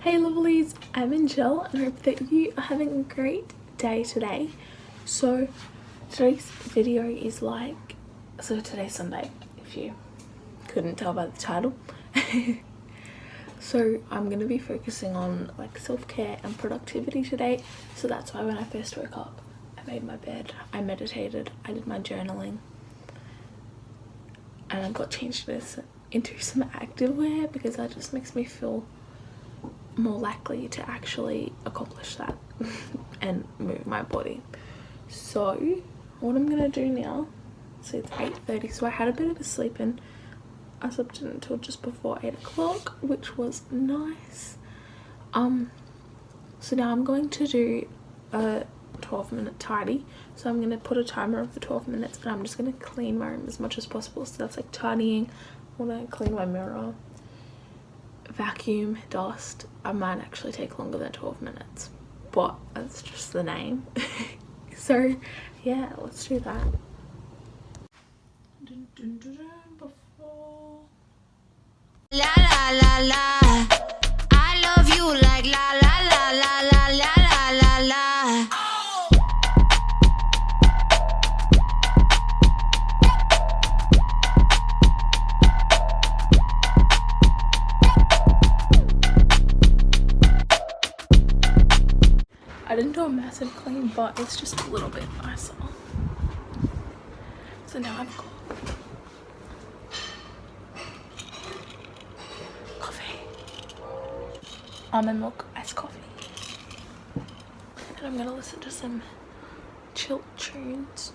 Hey lovelies, I'm Angelle and I hope that you are having a great day today. So today's video is today's Sunday, if you couldn't tell by the title. So I'm going to be focusing on self-care and productivity today. So that's why when I first woke up, I made my bed, I meditated, I did my journaling, and I got changed into some activewear because that just makes me feel more likely to actually accomplish that and move my body. So what I'm gonna do now, so it's 8:30, so I had a bit of a sleep in. I slept in until just before 8 o'clock, which was nice. So now I'm going to do a 12-minute tidy. So I'm gonna put a timer on for 12 minutes and I'm just gonna clean my room as much as possible. So that's like tidying. I wanna clean my mirror, vacuum, dust. I might actually take longer than 12 minutes, but that's just the name. So yeah, let's do that. Before La la la la, I love you like la la la la la la la la la. I didn't do a massive clean, but it's just a little bit nicer. So now I've got coffee, almond milk iced coffee, and I'm gonna listen to some chill tunes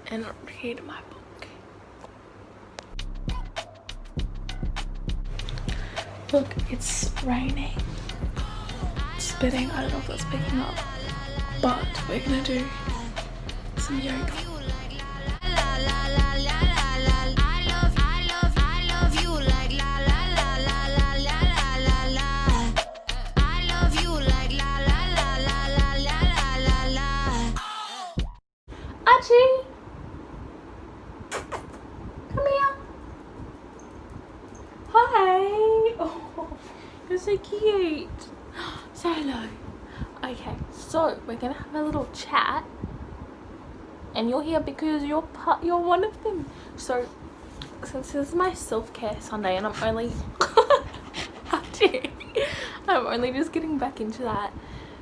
and read my book. Look, it's raining, spitting. I don't know if that's picking up, but we're gonna do some yoga. Archie, come here. Hi. Oh, you're so cute. Say hello. Okay, so we're gonna have a little chat, and you're here because you're one of them. So since this is my self-care Sunday, and I'm only I'm only just getting back into that,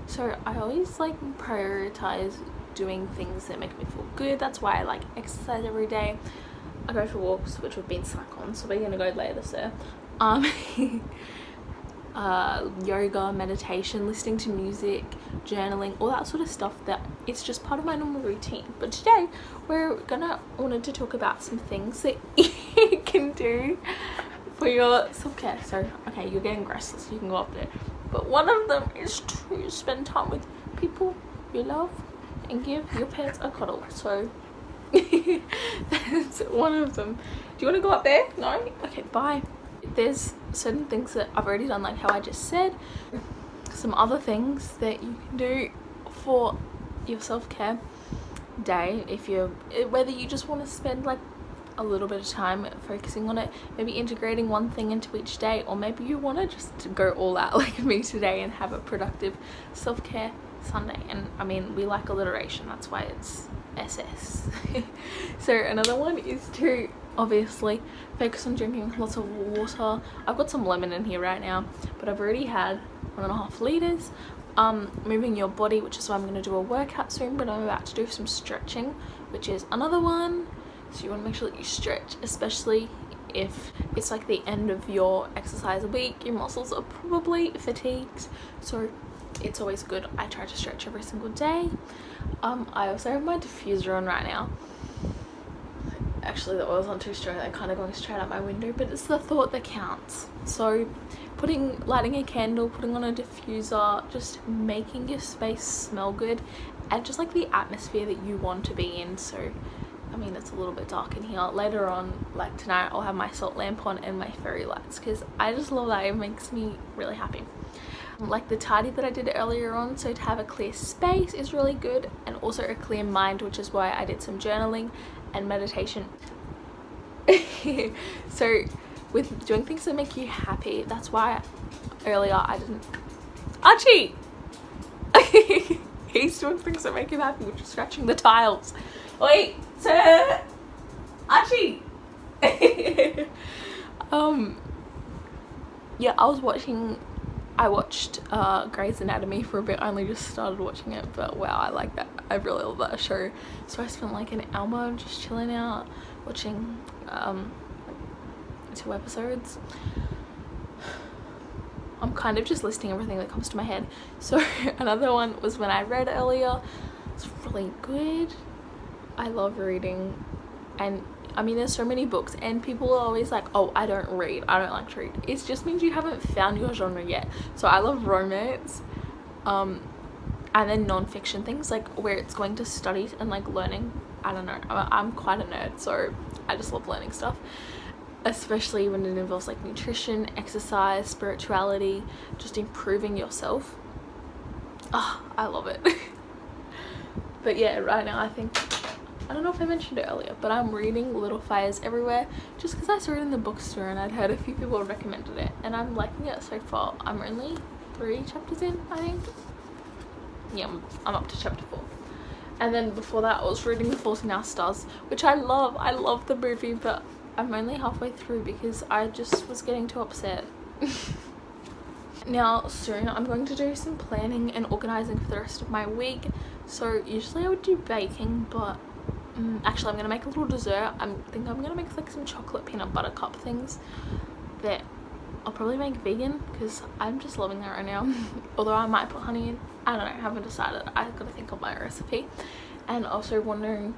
so I always prioritize doing things that make me feel good. That's why I exercise every day. I go for walks, which we've been stuck on, so we're gonna go later, sir. Yoga, meditation, listening to music, journaling, all that sort of stuff, that it's just part of my normal routine. But today wanted to talk about some things that you can do for your self-care. So okay, you're getting restless, you can go up there, but one of them is to spend time with people you love and give your pets a cuddle. So that's one of them. Do you want to go up there? No? Okay, bye. There's certain things that I've already done, like how I just said. Some other things that you can do for your self-care day, whether you just want to spend a little bit of time focusing on it, maybe integrating one thing into each day, or maybe you want to just go all out like me today and have a productive self-care Sunday. And I mean, we like alliteration, that's why it's SS. So another one is to obviously focus on drinking lots of water. I've got some lemon in here right now, but I've already had 1.5 liters. Moving your body, which is why I'm going to do a workout soon, but I'm about to do some stretching, which is another one. So you want to make sure that you stretch, especially if it's the end of your exercise week. Your muscles are probably fatigued, so it's always good. I try to stretch every single day. I also have my diffuser on right now. Actually, the oil's not too strong, they're kind of going straight out my window, but it's the thought that counts. So lighting a candle, putting on a diffuser, just making your space smell good, and just the atmosphere that you want to be in. So I mean, it's a little bit dark in here. Later on, tonight, I'll have my salt lamp on and my fairy lights, because I just love that. It makes me really happy. The tidy that I did earlier on, so to have a clear space is really good, and also a clear mind, which is why I did some journaling and meditation. So with doing things that make you happy. That's why earlier I didn't. Archie! He's doing things that make him happy, which is scratching the tiles. Wait, sir! Archie! Yeah, I watched Grey's Anatomy for a bit. I only just started watching it, but wow, I like that. I really love that show. So I spent like an hour just chilling out watching 2 episodes. I'm kind of just listing everything that comes to my head. So another one was When I Read earlier. It's really good. I love reading, and I mean there's so many books and people are always like, oh, I don't read, I don't like to read. It just means you haven't found your genre yet. So I love romance, and then non-fiction things like where it's going to studies and like learning. I don't know, I'm quite a nerd, so I just love learning stuff, especially when it involves like nutrition, exercise, spirituality, just improving yourself. Oh, I love it. But yeah, right now I think, I don't know if I mentioned it earlier, but I'm reading Little Fires Everywhere just because I saw it in the bookstore and I'd heard a few people recommended it, and I'm liking it so far. I'm only 3 chapters in, I think. Yeah, I'm up to chapter 4. And then before that I was reading The Fault in Our Stars, which I love. I love the movie, but I'm only halfway through because I just was getting too upset. Now soon I'm going to do some planning and organising for the rest of my week. So usually I would do baking, but actually I'm going to make a little dessert. I think I'm going to make like some chocolate peanut butter cup things that I'll probably make vegan because I'm just loving that right now. Although I might put honey in. I don't know, I haven't decided. I've got to think of my recipe. And also wondering,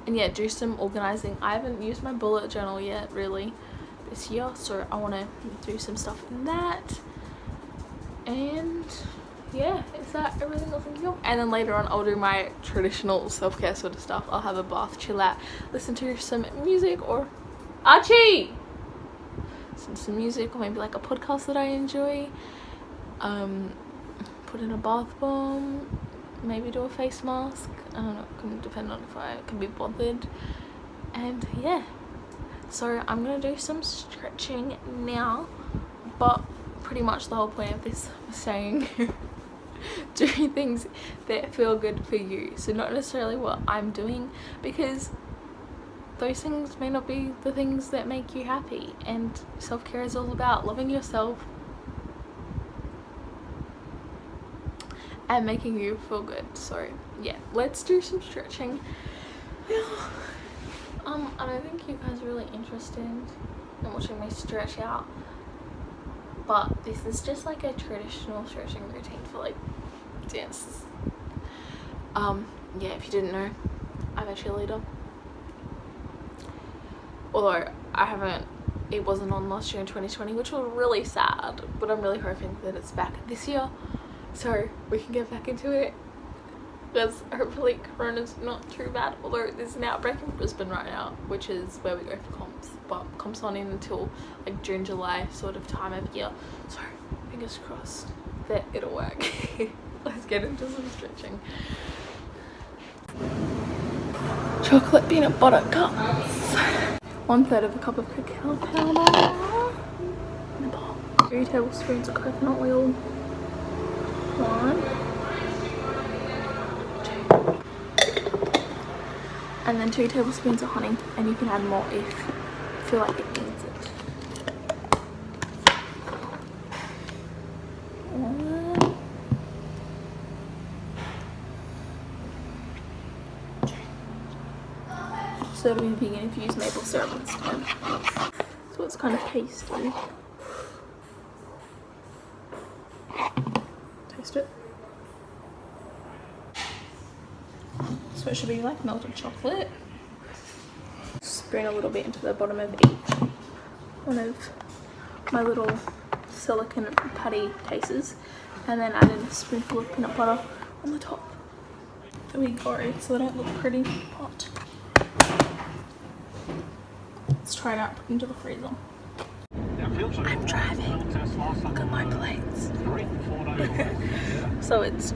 and yeah, do some organising. I haven't used my bullet journal yet really this year, so I want to do some stuff in that. And yeah, is that everything else in here? And then later on I'll do my traditional self-care sort of stuff. I'll have a bath, chill out, listen to some music, or Archie! Listen to some music, or maybe like a podcast that I enjoy. Put in a bath bomb, maybe do a face mask. I don't know, it can depend on if I can be bothered. And yeah, so I'm gonna do some stretching now, but pretty much the whole point of this was saying doing things that feel good for you, so not necessarily what I'm doing, because those things may not be the things that make you happy, and self-care is all about loving yourself and making you feel good. So yeah, let's do some stretching. I don't think you guys are really interested in watching me stretch out, but this is just like a traditional stretching routine for like dances. Yeah, if you didn't know, I'm a cheerleader. Although it wasn't on last year in 2020, which was really sad, but I'm really hoping that it's back this year so we can get back into it, because hopefully Corona's not too bad. Although there's an outbreak in Brisbane right now, which is where we go for comps, but comps aren't in until like June, July sort of time of year, so fingers crossed that it'll work. Let's get into some stretching. Chocolate peanut butter cups, 1/3 of a cup of cacao powder in a bowl, 3 tablespoons of coconut oil, 1, 2, and then 2 tablespoons of honey, and you can add more if you feel like it needs it. 1, 2. So it'll be vegan if you use maple syrup instead. So it's kind of pasty. Taste it. So it should be like melted chocolate. Spoon a little bit into the bottom of each one of my little silicone putty cases, and then add in a spoonful of peanut butter on the top. There we go, so they don't look pretty in the pot. Let's try it out, put it into the freezer. I'm driving. Look at my plates. So it's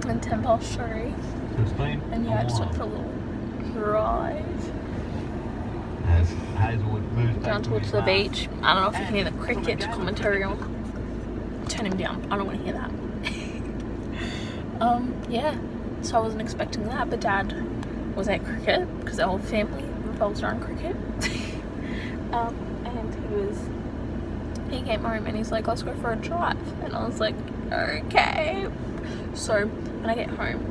10 past 3. And yeah, I just went for a little drive. down towards the beach. I don't know if you can hear the cricket commentary on. Turn him down. I don't want to hear that. Yeah. So I wasn't expecting that, but Dad was at cricket because our whole family revolves around cricket. And he came home and he's like, let's go for a drive. And I was like, okay. So when I get home,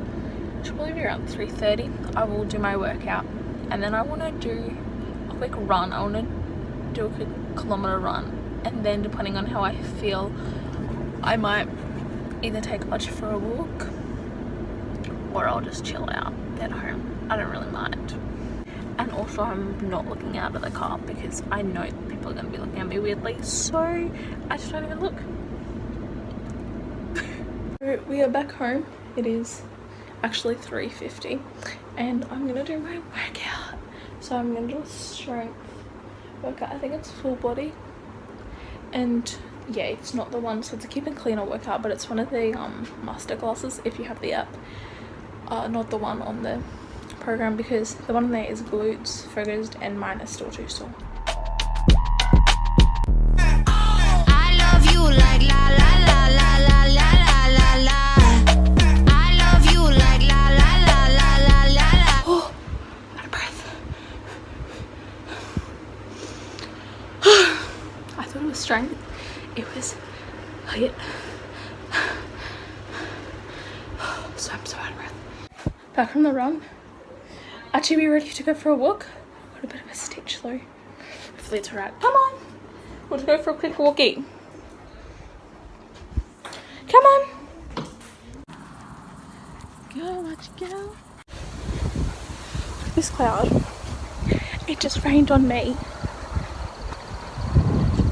it should probably be around 3:30. I will do my workout, and then I want to do a quick run. I want to do a quick kilometer run, and then depending on how I feel, I might either take Archie for a walk or I'll just chill out at home. I don't really mind. And also I'm not looking out of the car because I know people are going to be looking at me weirdly, so I just don't even look. So we are back home. It is actually 3:50 and I'm going to do my workout. So I'm going to do a strength workout. I think it's full body, and yeah, it's not the one, so it's a keep it cleaner workout, but it's one of the master classes if you have the app, not the one on the program, because the one there is glutes focused and mine is still too sore. I love you like la la la la la la la la. I love you like la la la la la la la. Oh, out of breath. I thought it was strength. It was hit. So I'm so out of breath. Back from the run. Actually, be ready to go for a walk. Got a bit of a stitch though. Hopefully it's alright. Come on. We'll just go for a quick walkie. Come on. Go, watch you go. This cloud. It just rained on me.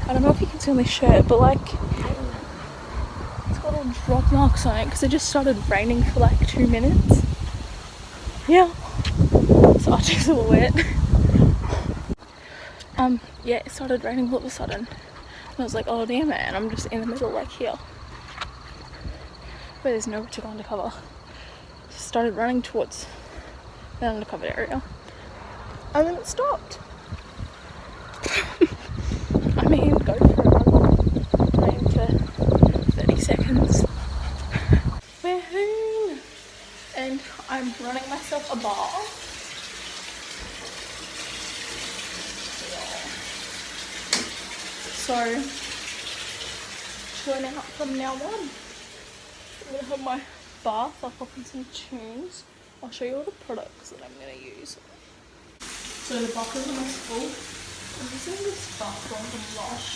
I don't know if you can see on this shirt, but like it's got all drop marks on it because it just started raining for like 2 minutes. Yeah. So Archie's all wet. Yeah, it started raining all of a sudden. And I was like, oh damn it, and I'm just in the middle like here. Where there's nowhere to go undercover. Just started running towards the undercover area. And then it stopped. I mean, go for a run. Rain for 30 seconds. We're home. And I'm running myself a bath. So, chilling out from now on. I'm going to have my bath. I'll pop in some tunes. I'll show you all the products that I'm going to use. So the box is almost full. I'm using this bath bomb from Lush.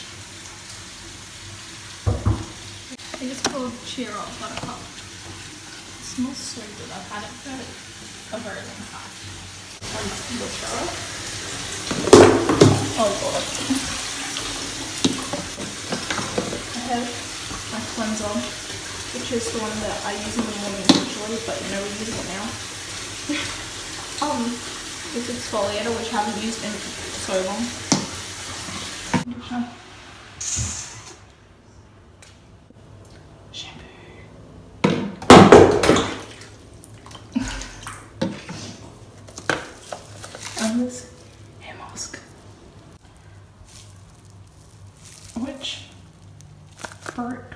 I think it's called Cheer Up Buttercup. It smells so good. I've had it for a very long time. Oh god. I have my cleanser, which is the one that I use in the morning usually, but you know we use it now. This exfoliator, which I haven't used in so long. Shampoo. And this hair mask, which broke.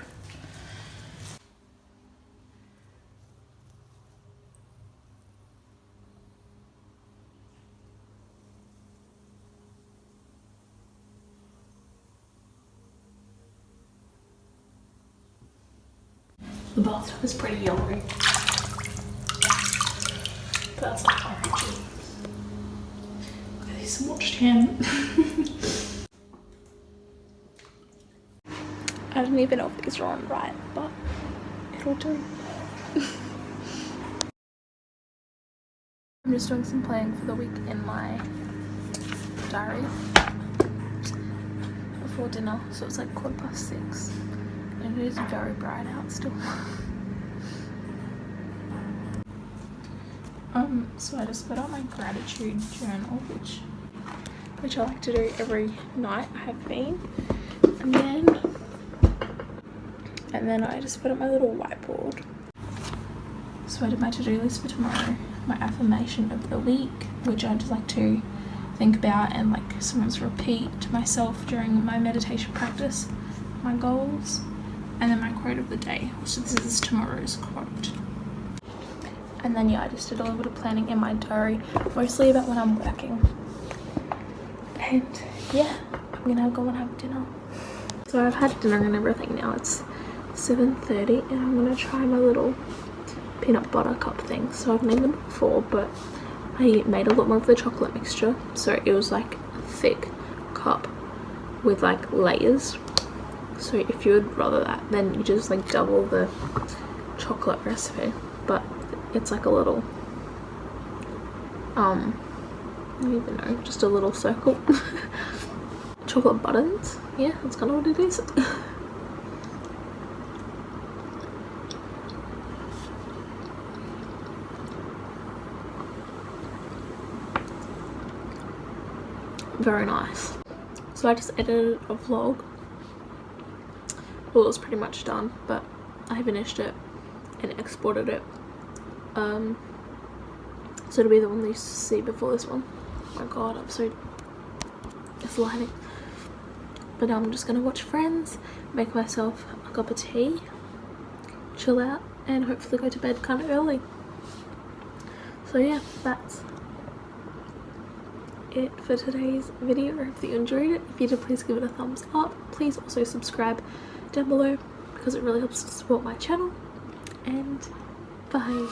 The bathtub is pretty yellow, but that's like orangey. Look at this smudged hand. I don't even know if these are on right, but it'll do. I'm just doing some planning for the week in my diary before dinner, so it's like 6:15. And it is very bright out still. So I just put out my gratitude journal, which I like to do every night. I have been, and then I just put up my little whiteboard. So I did my to-do list for tomorrow, my affirmation of the week, which I just like to think about and like sometimes repeat to myself during my meditation practice, my goals, and then my quote of the day. So this is tomorrow's quote. And then yeah, I just did a little bit of planning in my diary, mostly about when I'm working. And yeah, I'm gonna go and have dinner. So I've had dinner and everything now. It's 7:30 and I'm gonna try my little peanut butter cup thing. So I've made them before, but I made a lot more of the chocolate mixture. So it was like a thick cup with like layers. So if you would rather that, then you just like double the chocolate recipe. But it's like a little, I don't even know, just a little circle. Chocolate buttons, yeah, that's kind of what it is. Very nice. So I just edited a vlog. Well, it was pretty much done, but I finished it and exported it. So it'll be the one that you see before this one. Oh my god, it's lighting. But now I'm just gonna watch Friends, make myself a cup of tea, chill out, and hopefully go to bed kind of early. So yeah, that's it for today's video. I hope that you enjoyed it. If you did, please give it a thumbs up. Please also subscribe down below because it really helps to support my channel. And bye.